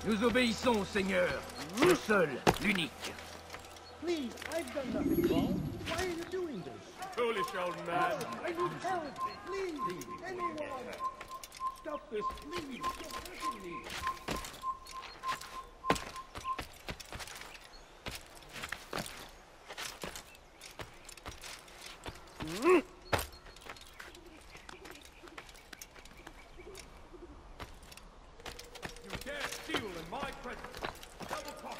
Nous obéissons, Seigneur. Le seul, l'unique. Please, I've done nothing wrong. Why are you doing this? Foolish old man. I need help. Please, anyone. Stop this, please. You're hurting me. You dare steal in my presence. Double talk.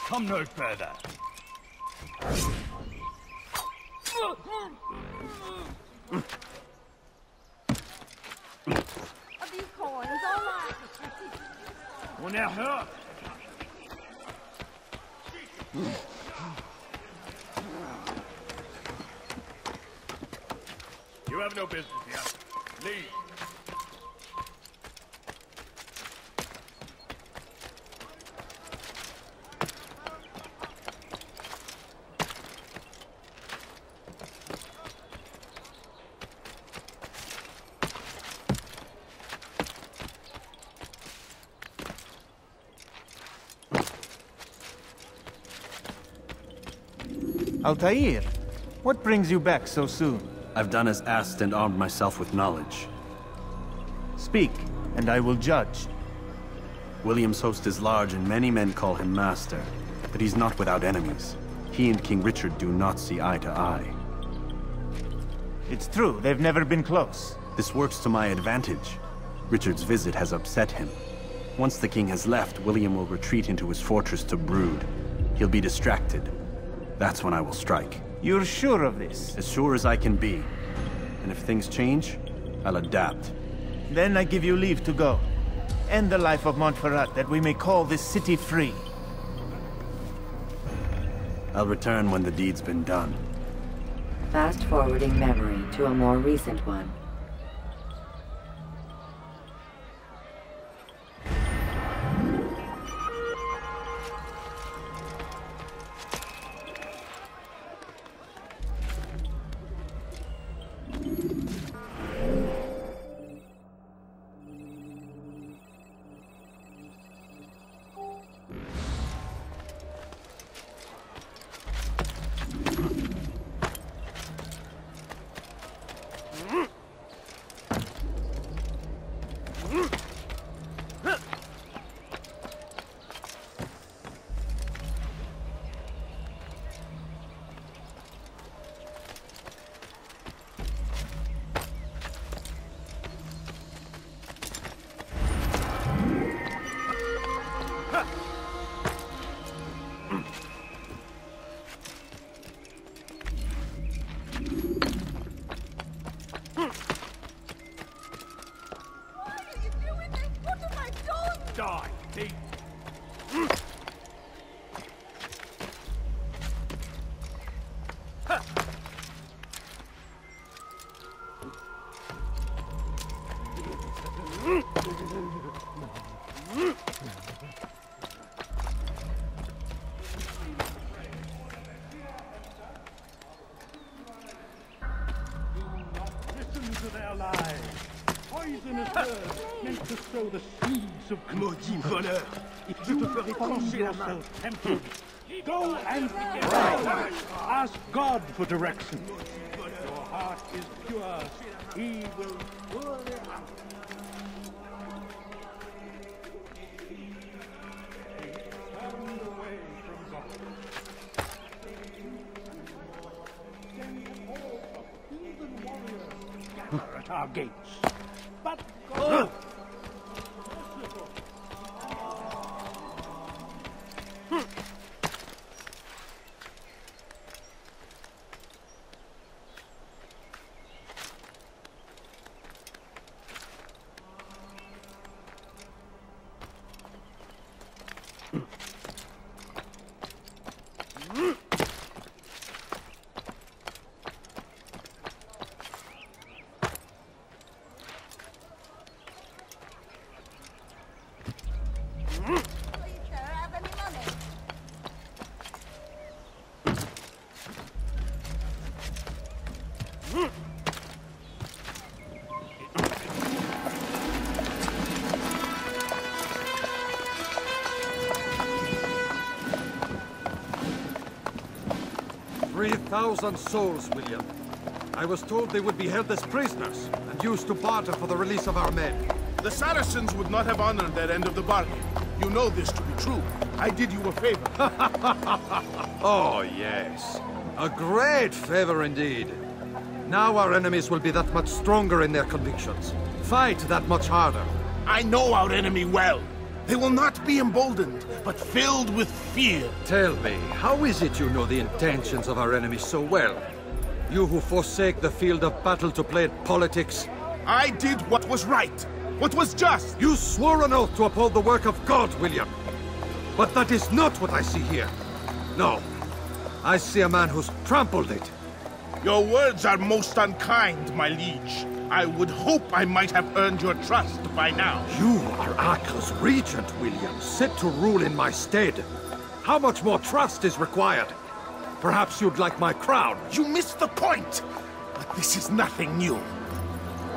Come no further. Are these coins all right? On est hurt. You have no business here. Leave. Altaïr, what brings you back so soon? I've done as asked and armed myself with knowledge. Speak, and I will judge. William's host is large and many men call him master, but he's not without enemies. He and King Richard do not see eye to eye. It's true, they've never been close. This works to my advantage. Richard's visit has upset him. Once the king has left, William will retreat into his fortress to brood. He'll be distracted. That's when I will strike. You're sure of this? As sure as I can be. And if things change, I'll adapt. Then I give you leave to go. End the life of Montferrat, that we may call this city free. I'll return when the deed's been done. Fast-forwarding memory to a more recent one. Maudit voleur! Je te ferai trancher la main! Go and pray. Ask God for direction. Your heart is pure. He will surely answer. Turned away from God. Then all of heathen warriors gather at our gates. But God... 1,000 souls, William. I was told they would be held as prisoners and used to barter for the release of our men. The Saracens would not have honored their end of the bargain. You know this to be true. I did you a favor. Oh, yes. A great favor indeed. Now our enemies will be that much stronger in their convictions. Fight that much harder. I know our enemy well. They will not be emboldened, but filled with fear. Tell me, how is it you know the intentions of our enemies so well? You who forsake the field of battle to play at politics? I did what was right, what was just. You swore an oath to uphold the work of God, William. But that is not what I see here. No. I see a man who's trampled it. Your words are most unkind, my liege. I would hope I might have earned your trust by now. You are Acre's regent, William, set to rule in my stead. How much more trust is required? Perhaps you'd like my crown. You missed the point! But this is nothing new.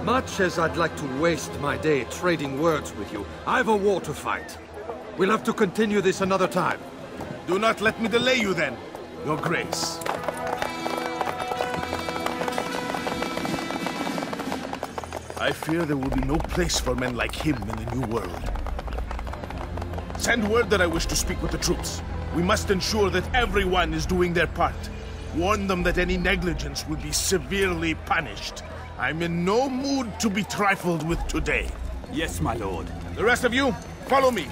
Much as I'd like to waste my day trading words with you, I've a war to fight. We'll have to continue this another time. Do not let me delay you then, Your Grace. I fear there will be no place for men like him in the New World. Send word that I wish to speak with the troops. We must ensure that everyone is doing their part. Warn them that any negligence will be severely punished. I'm in no mood to be trifled with today. Yes, my lord. The rest of you, follow me.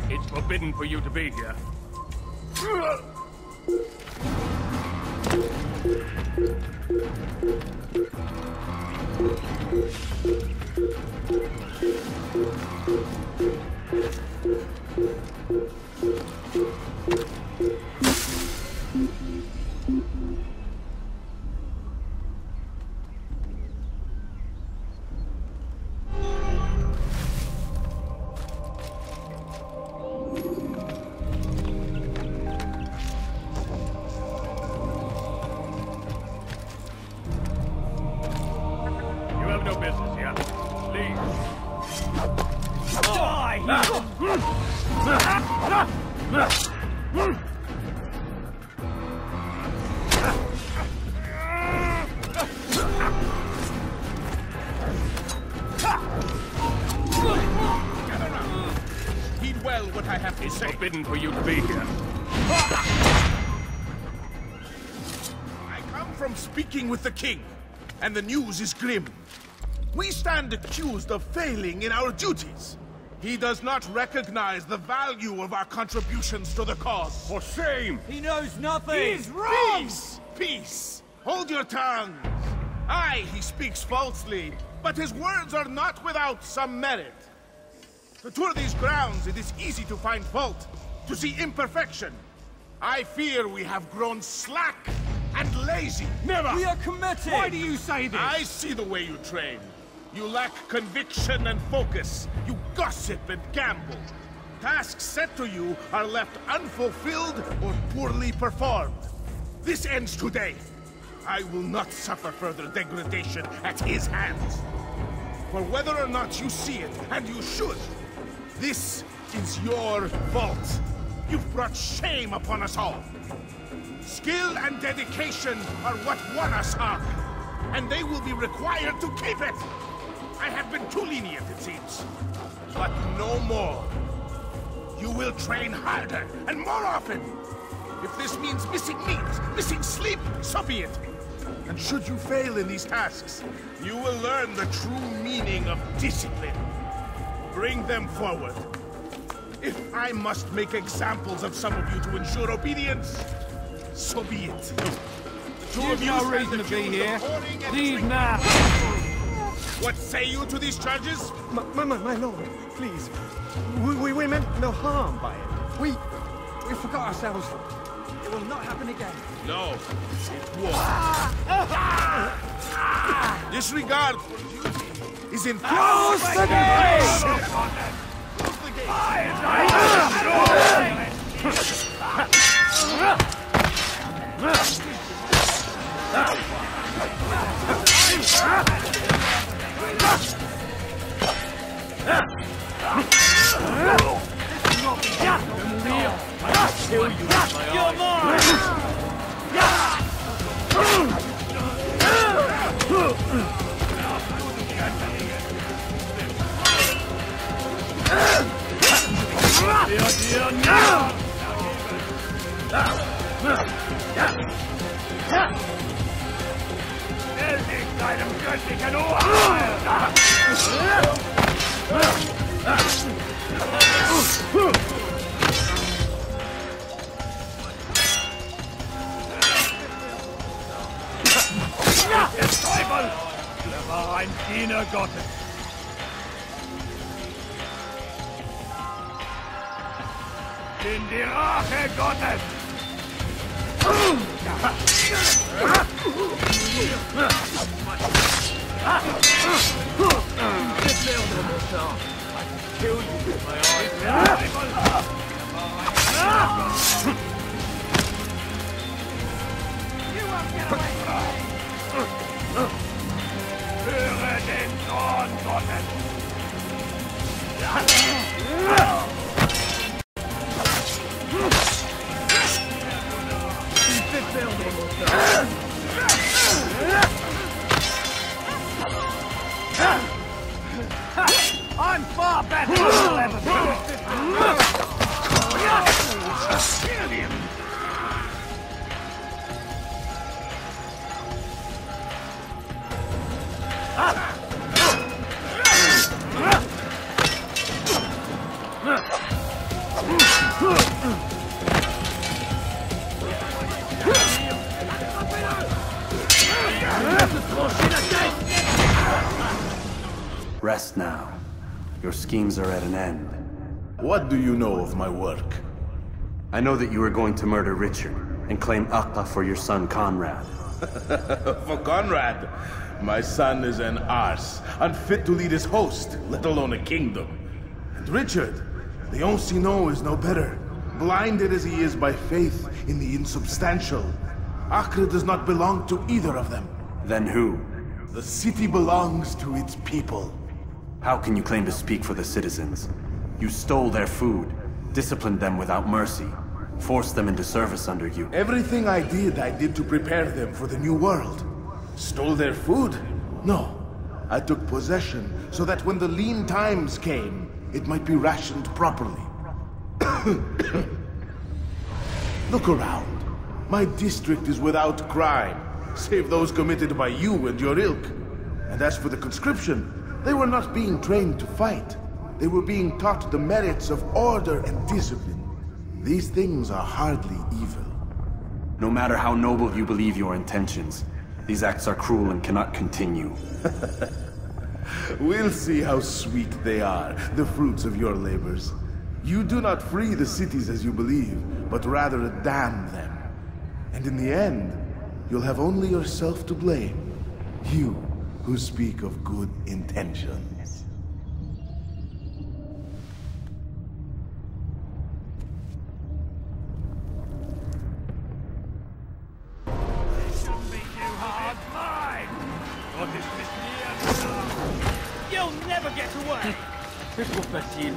It's forbidden for you to be here. It's forbidden for you to be here. I come from speaking with the king, and the news is grim. We stand accused of failing in our duties. He does not recognize the value of our contributions to the cause. For shame! He knows nothing! He's wrong! Peace! Peace! Hold your tongues! Aye, he speaks falsely, but his words are not without some merit. To tour these grounds, it is easy to find fault, to see imperfection. I fear we have grown slack and lazy. Never! We are committed! Why do you say this? I see the way you train. You lack conviction and focus. You gossip and gamble. Tasks set to you are left unfulfilled or poorly performed. This ends today. I will not suffer further degradation at his hands. For whether or not you see it, and you should, this is your fault. You've brought shame upon us all. Skill and dedication are what won us up, and they will be required to keep it. I have been too lenient, it seems. But no more. You will train harder and more often. If this means missing meals, missing sleep, so be it. And should you fail in these tasks, you will learn the true meaning of discipline. Bring them forward. If I must make examples of some of you to ensure obedience, so be it. There's no reason to be here. Leave now. What say you to these charges? My lord, please. We meant no harm by it. We forgot ourselves. It will not happen again. No, it won't. Disregard for duty is in Close the gate! Close the gate! You're mine! Der Teufel! Da war ein Diener Gottes. In die Rache Gottes! Höre den Zorn Gottes! I'm far better than you'll ever be! Rest now. Your schemes are at an end. What do you know of my work? I know that you are going to murder Richard and claim Acre for your son Conrad. For Conrad, my son is an arse, unfit to lead his host, let alone a kingdom. And Richard, the Ancestor is no better, blinded as he is by faith in the insubstantial. Acre does not belong to either of them. Then who? The city belongs to its people. How can you claim to speak for the citizens? You stole their food, disciplined them without mercy, forced them into service under you. Everything I did to prepare them for the new world. Stole their food? No. I took possession so that when the lean times came, it might be rationed properly. Look around. My district is without crime, save those committed by you and your ilk. And as for the conscription, they were not being trained to fight. They were being taught the merits of order and discipline. These things are hardly evil. No matter how noble you believe your intentions, these acts are cruel and cannot continue. We'll see how sweet they are, the fruits of your labors. You do not free the cities as you believe, but rather damn them. And in the end, you'll have only yourself to blame. You who speak of good intentions. Shouldn't be too hard. Mine! What is this near? You'll never get away! C'est trop facile.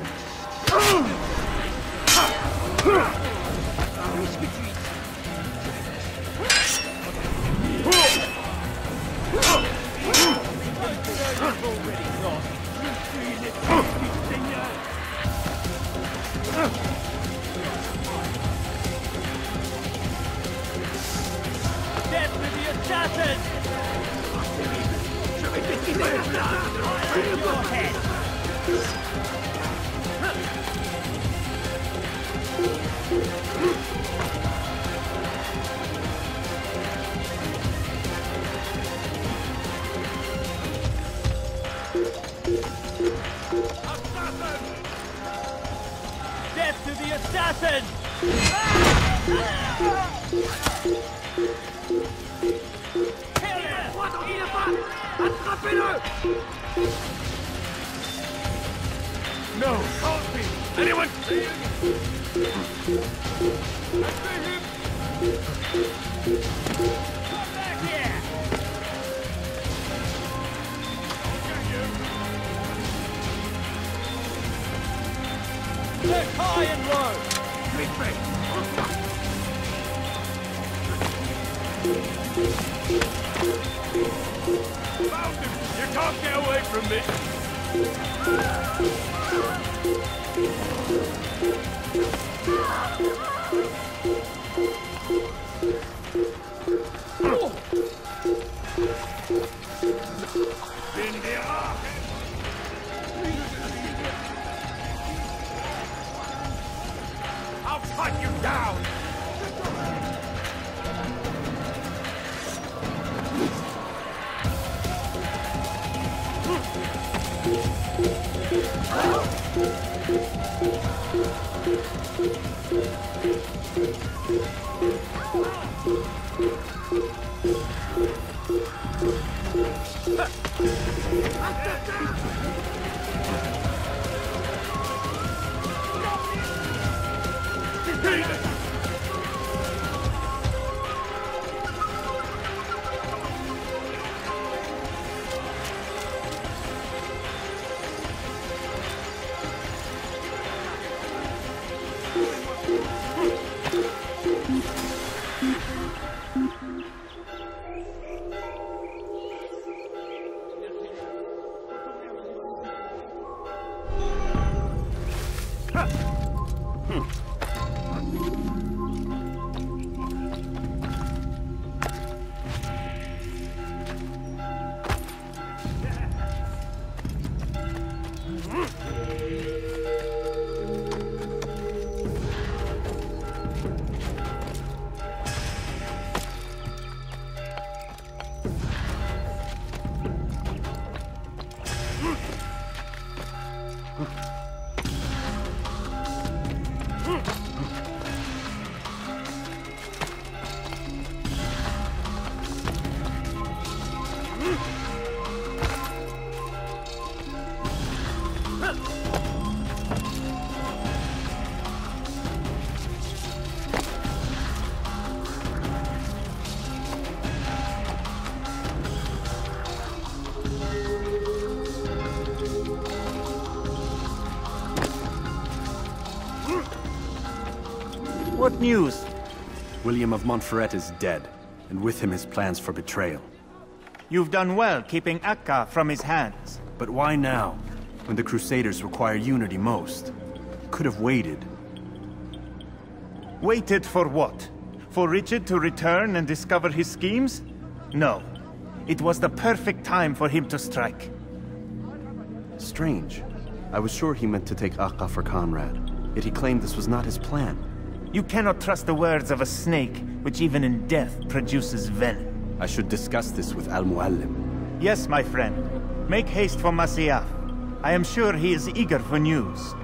Death to the assassin! your head! Death to the assassin! No! Help me! Anyone see him? I see him! Come back here! Look high and low! Meet me! Found him! You can't get away from me! In here! I'll cut you down! What news? William of Montferrat is dead, and with him his plans for betrayal. You've done well keeping Acre from his hands. But why now, when the Crusaders require unity most? Could have waited. Waited for what? For Richard to return and discover his schemes? No. It was the perfect time for him to strike. Strange. I was sure he meant to take Acre for Conrad, yet he claimed this was not his plan. You cannot trust the words of a snake, which even in death produces venom. I should discuss this with Al-Muallim. Yes, my friend. Make haste for Masyaf. I am sure he is eager for news.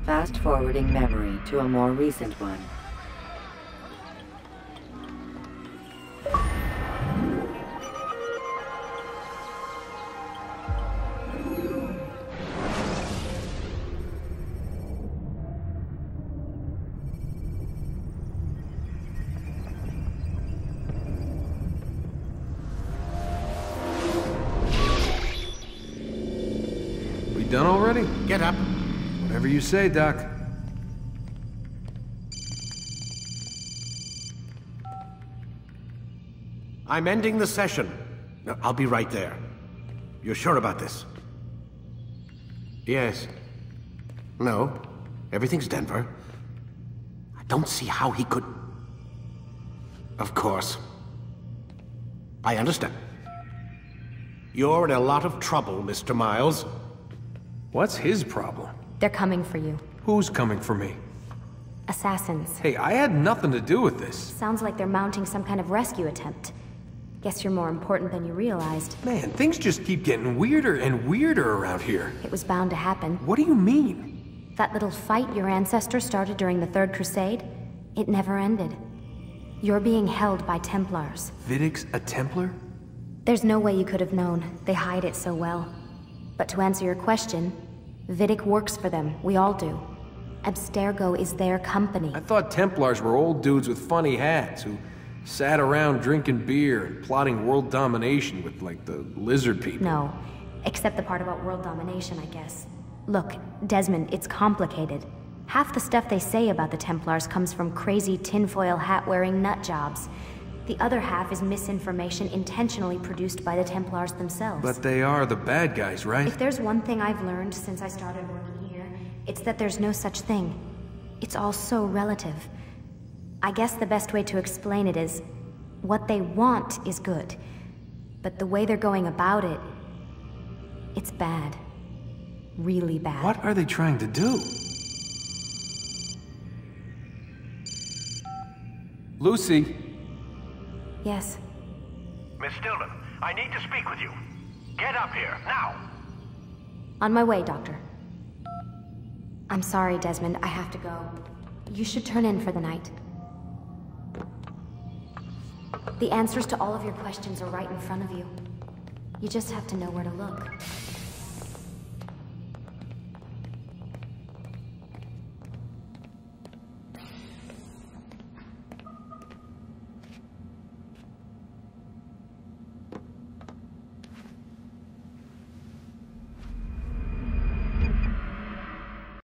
Fast-forwarding memory to a more recent one. Done already? Get up. Whatever you say, Doc. I'm ending the session. I'll be right there. You're sure about this? Yes. No. Everything's Denver. I don't see how he could... Of course. I understand. You're in a lot of trouble, Mr. Miles. What's his problem? They're coming for you. Who's coming for me? Assassins. Hey, I had nothing to do with this. Sounds like they're mounting some kind of rescue attempt. Guess you're more important than you realized. Man, things just keep getting weirder and weirder around here. It was bound to happen. What do you mean? That little fight your ancestor started during the Third Crusade, it never ended. You're being held by Templars. Vidic's a Templar? There's no way you could have known. They hide it so well. But to answer your question, Vidic works for them. We all do. Abstergo is their company. I thought Templars were old dudes with funny hats who sat around drinking beer and plotting world domination with, like, the lizard people. No. Except the part about world domination, I guess. Look, Desmond, it's complicated. Half the stuff they say about the Templars comes from crazy tinfoil hat-wearing nut jobs. The other half is misinformation intentionally produced by the Templars themselves. But they are the bad guys, right? If there's one thing I've learned since I started working here, it's that there's no such thing. It's all so relative. I guess the best way to explain it is, what they want is good. But the way they're going about it, it's bad. Really bad. What are they trying to do? Lucy? Yes. Miss Stillman, I need to speak with you. Get up here, now! On my way, Doctor. I'm sorry, Desmond, I have to go. You should turn in for the night. The answers to all of your questions are right in front of you. You just have to know where to look.